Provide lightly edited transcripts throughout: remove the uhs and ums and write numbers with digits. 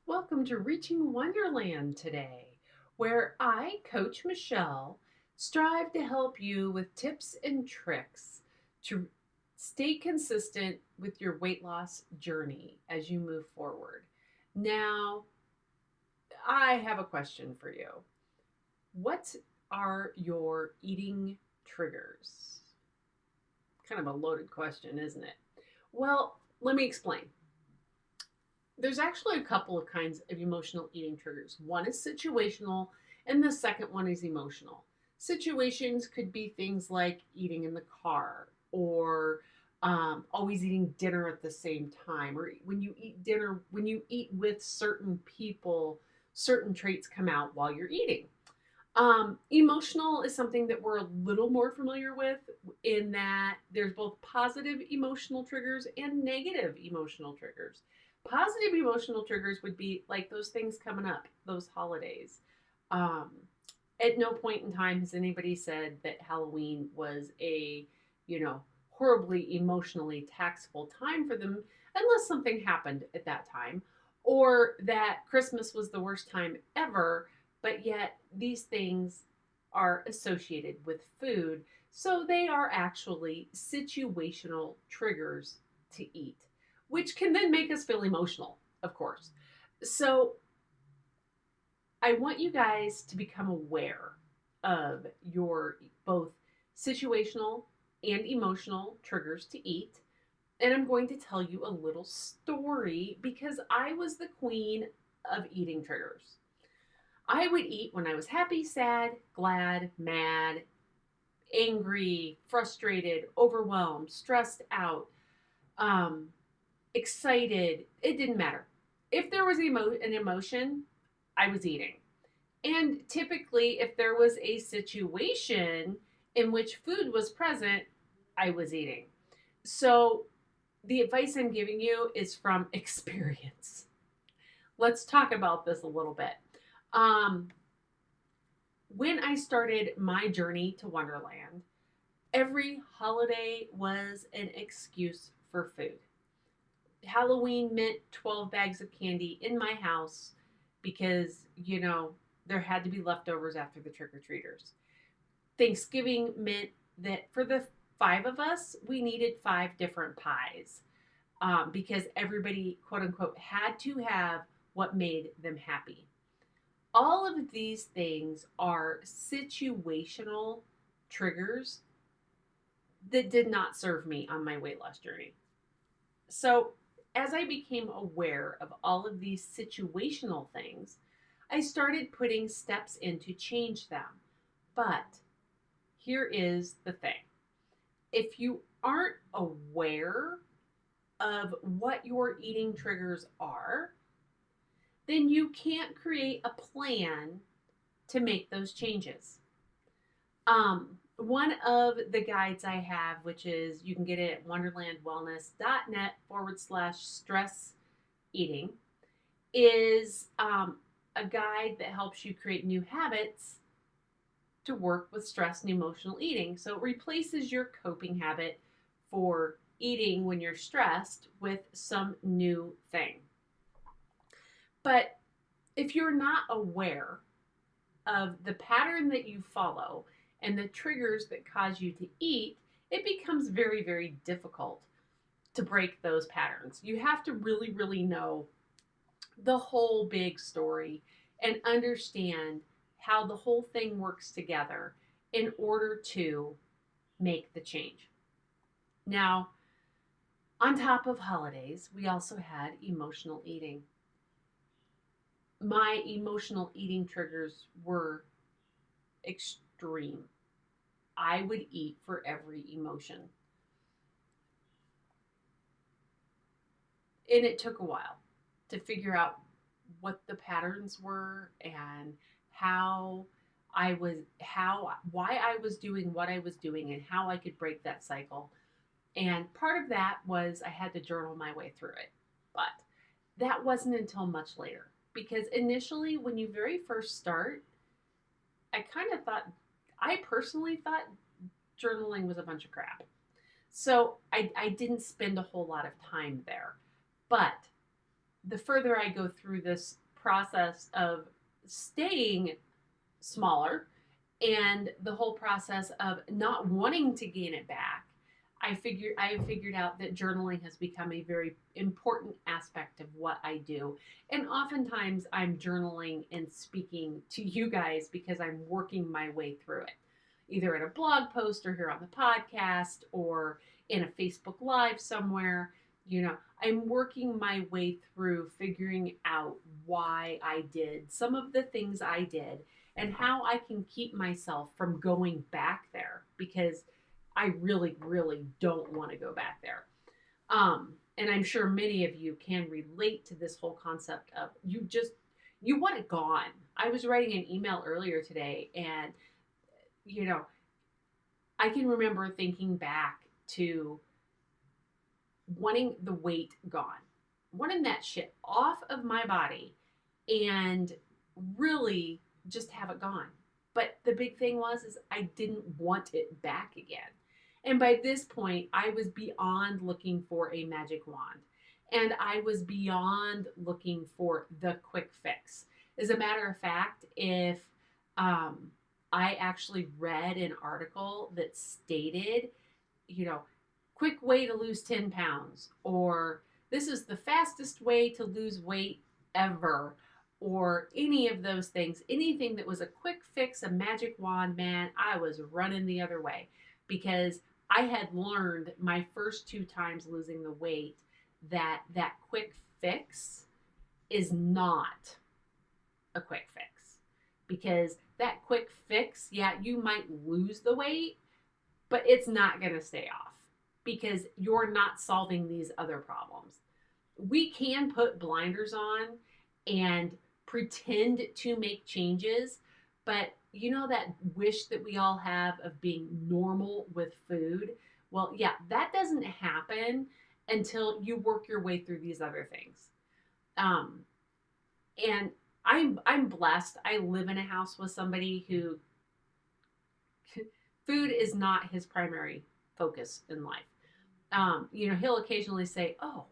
Welcome to Reaching Wonderland today, where I, Coach Michelle, strive to help you with tips and tricks to stay consistent with your weight loss journey as you move forward. Now, I have a question for you. What are your eating triggers? Kind of a loaded question, isn't it? Well, let me explain. There's actually a couple of kinds of emotional eating triggers. One is situational, and the second one is emotional. Situations could be things like eating in the car, or always eating dinner at the same time, or when you eat dinner, when you eat with certain people, certain traits come out while you're eating. Emotional is something that we're a little more familiar with in that there's both positive emotional triggers and negative emotional triggers. Positive emotional triggers would be like those things coming up, those holidays. Um, at no point in time has anybody said that Halloween was a, horribly emotionally taxable time for them unless something happened at that time, or that Christmas was the worst time ever, but yet these things are associated with food. So they are actually situational triggers to eat, which can then make us feel emotional, of course. So I want you guys to become aware of your both situational and emotional triggers to eat. And I'm going to tell you a little story because I was the queen of eating triggers. I would eat when I was happy, sad, glad, mad, angry, frustrated, overwhelmed, stressed out, um, excited. It didn't matter. If there was an emotion, I was eating. And typically, if there was a situation in which food was present, I was eating. So, the advice I'm giving you is from experience. Let's talk about this a little bit. Um, when I started my journey to Wonderland, every holiday was an excuse for food. Halloween meant 12 bags of candy in my house because, there had to be leftovers after the trick or treaters. Thanksgiving meant that for the five of us, we needed five different pies because everybody, quote unquote, had to have what made them happy. All of these things are situational triggers that did not serve me on my weight loss journey. So, as I became aware of all of these situational things, I started putting steps in to change them. But here is the thing, if you aren't aware of what your eating triggers are, then you can't create a plan to make those changes. One of the guides I have, which is you can get it at wonderlandwellness.net/stress eating, is a guide that helps you create new habits to work with stress and emotional eating. So it replaces your coping habit for eating when you're stressed with some new thing. But if you're not aware of the pattern that you follow and the triggers that cause you to eat, it becomes very, very difficult to break those patterns. You have to really, really know the whole big story and understand how the whole thing works together in order to make the change. Now, on top of holidays, we also had emotional eating. My emotional eating triggers were extreme. I would eat for every emotion. And it took a while to figure out what the patterns were and how why I was doing what I was doing and how I could break that cycle. And part of that was I had to journal my way through it. But that wasn't until much later because initially, when you very first start, I kind of thought, I personally thought journaling was a bunch of crap. So I didn't spend a whole lot of time there. But the further I go through this process of staying smaller and the whole process of not wanting to gain it back, I have figured out that journaling has become a very important aspect of what I do. And oftentimes I'm journaling and speaking to you guys because I'm working my way through it, either in a blog post or here on the podcast or in a Facebook Live somewhere. I'm working my way through figuring out why I did some of the things I did and how I can keep myself from going back there, because I really, really don't want to go back there. And I'm sure many of you can relate to this whole concept of you want it gone. I was writing an email earlier today, and you know, I can remember thinking back to wanting the weight gone, wanting that shit off of my body, and really just have it gone. But the big thing is I didn't want it back again. And by this point, I was beyond looking for a magic wand. And I was beyond looking for the quick fix. As a matter of fact, if um, I actually read an article that stated, you know, quick way to lose 10 pounds, or this is the fastest way to lose weight ever, or any of those things, anything that was a quick fix, a magic wand, man, I was running the other way, because I had learned my first 2 times losing the weight that that quick fix is not a quick fix. Because that quick fix, yeah, you might lose the weight, but it's not going to stay off because you're not solving these other problems. We can put blinders on and pretend to make changes, but that wish that we all have of being normal with food? Well, yeah, that doesn't happen until you work your way through these other things. Um, and I'm blessed. I live in a house with somebody who food is not his primary focus in life. He'll occasionally say, "Oh,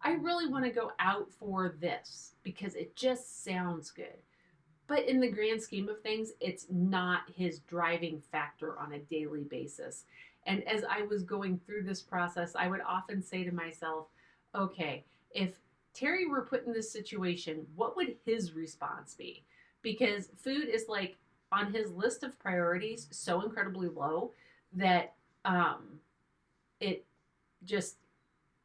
I really want to go out for this because it just sounds good." But in the grand scheme of things, it's not his driving factor on a daily basis. And as I was going through this process, I would often say to myself, okay, if Terry were put in this situation, what would his response be? Because food is like on his list of priorities so incredibly low that it just,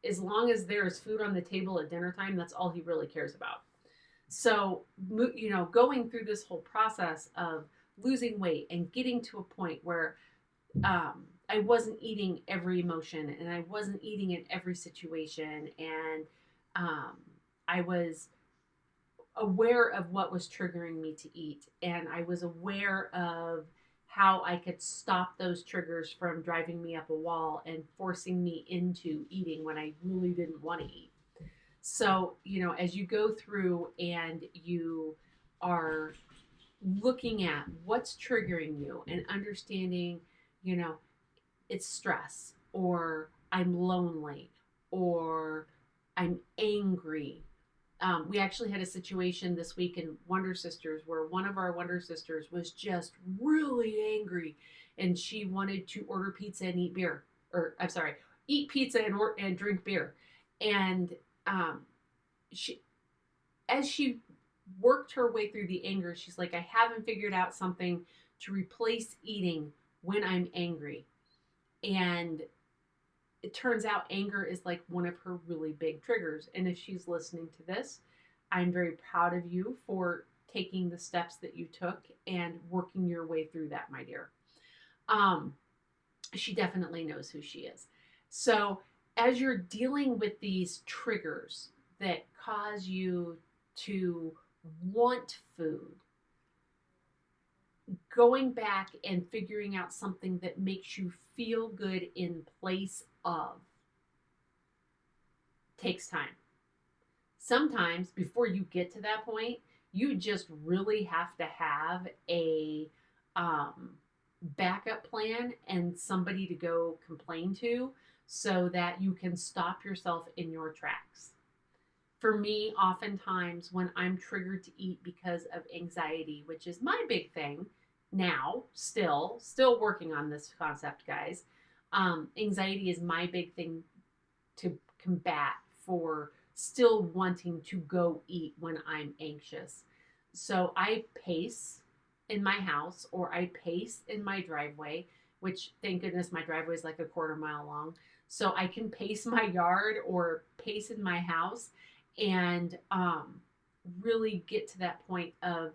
as long as there is food on the table at dinner time, that's all he really cares about. So, going through this whole process of losing weight and getting to a point where I wasn't eating every emotion and I wasn't eating in every situation, and I was aware of what was triggering me to eat, and I was aware of how I could stop those triggers from driving me up a wall and forcing me into eating when I really didn't want to eat. So, as you go through and you are looking at what's triggering you and understanding, it's stress, or I'm lonely, or I'm angry. We actually had a situation this week in Wonder Sisters where one of our Wonder Sisters was just really angry, and she wanted to order pizza and eat beer. Or, I'm sorry, eat pizza and drink beer. And she, as she worked her way through the anger, she's like, I haven't figured out something to replace eating when I'm angry. And it turns out anger is like one of her really big triggers. And if she's listening to this, I'm very proud of you for taking the steps that you took and working your way through that, my dear. She definitely knows who she is. So as you're dealing with these triggers that cause you to want food, going back and figuring out something that makes you feel good in place of takes time. Sometimes before you get to that point, you just really have to have a backup plan and somebody to go complain to so that you can stop yourself in your tracks. For me, oftentimes when I'm triggered to eat because of anxiety, which is my big thing now, still working on this concept, guys. Anxiety is my big thing to combat for still wanting to go eat when I'm anxious. So I pace in my house or I pace in my driveway, which thank goodness my driveway is like a quarter mile long. So I can pace my yard or pace in my house and really get to that point of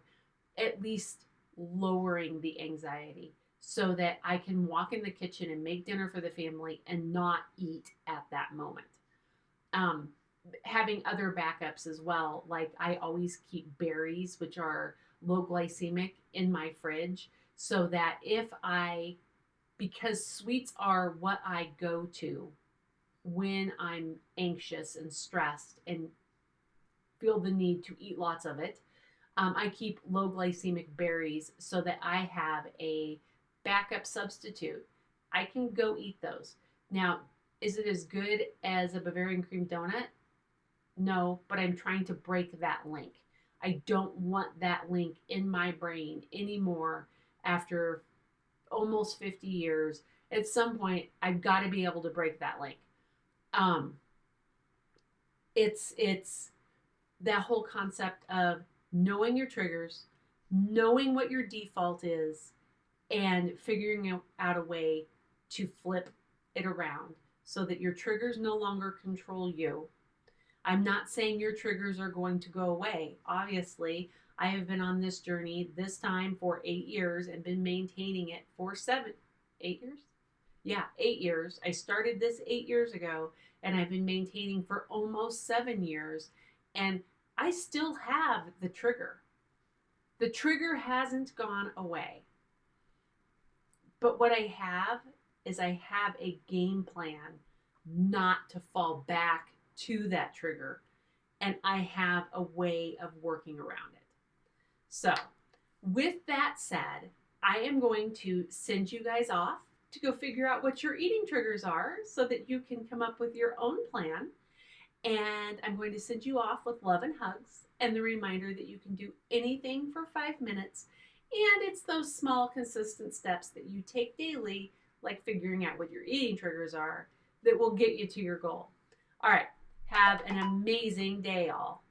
at least lowering the anxiety so that I can walk in the kitchen and make dinner for the family and not eat at that moment. Um, Having other backups as well, like I always keep berries, which are low glycemic, in my fridge so that if I, because sweets are what I go to when I'm anxious and stressed and feel the need to eat lots of it. I keep low glycemic berries so that I have a backup substitute. I can go eat those. Now, is it as good as a Bavarian cream donut? No, but I'm trying to break that link. I don't want that link in my brain anymore after almost 50 years. At some point, I've got to be able to break that link. Um, it's that whole concept of knowing your triggers, knowing what your default is, and figuring out a way to flip it around so that your triggers no longer control you. I'm not saying your triggers are going to go away. Obviously, I have been on this journey this time for 8 years and been maintaining it for 8 years? Yeah, 8 years. I started this 8 years ago and I've been maintaining for almost 7 years. And I still have the trigger. The trigger hasn't gone away. But what I have is I have a game plan not to fall back to that trigger. And I have a way of working around it. So, with that said, I am going to send you guys off to go figure out what your eating triggers are so that you can come up with your own plan. And I'm going to send you off with love and hugs and the reminder that you can do anything for 5 minutes. And it's those small, consistent steps that you take daily, like figuring out what your eating triggers are, that will get you to your goal. All right. Have an amazing day, all.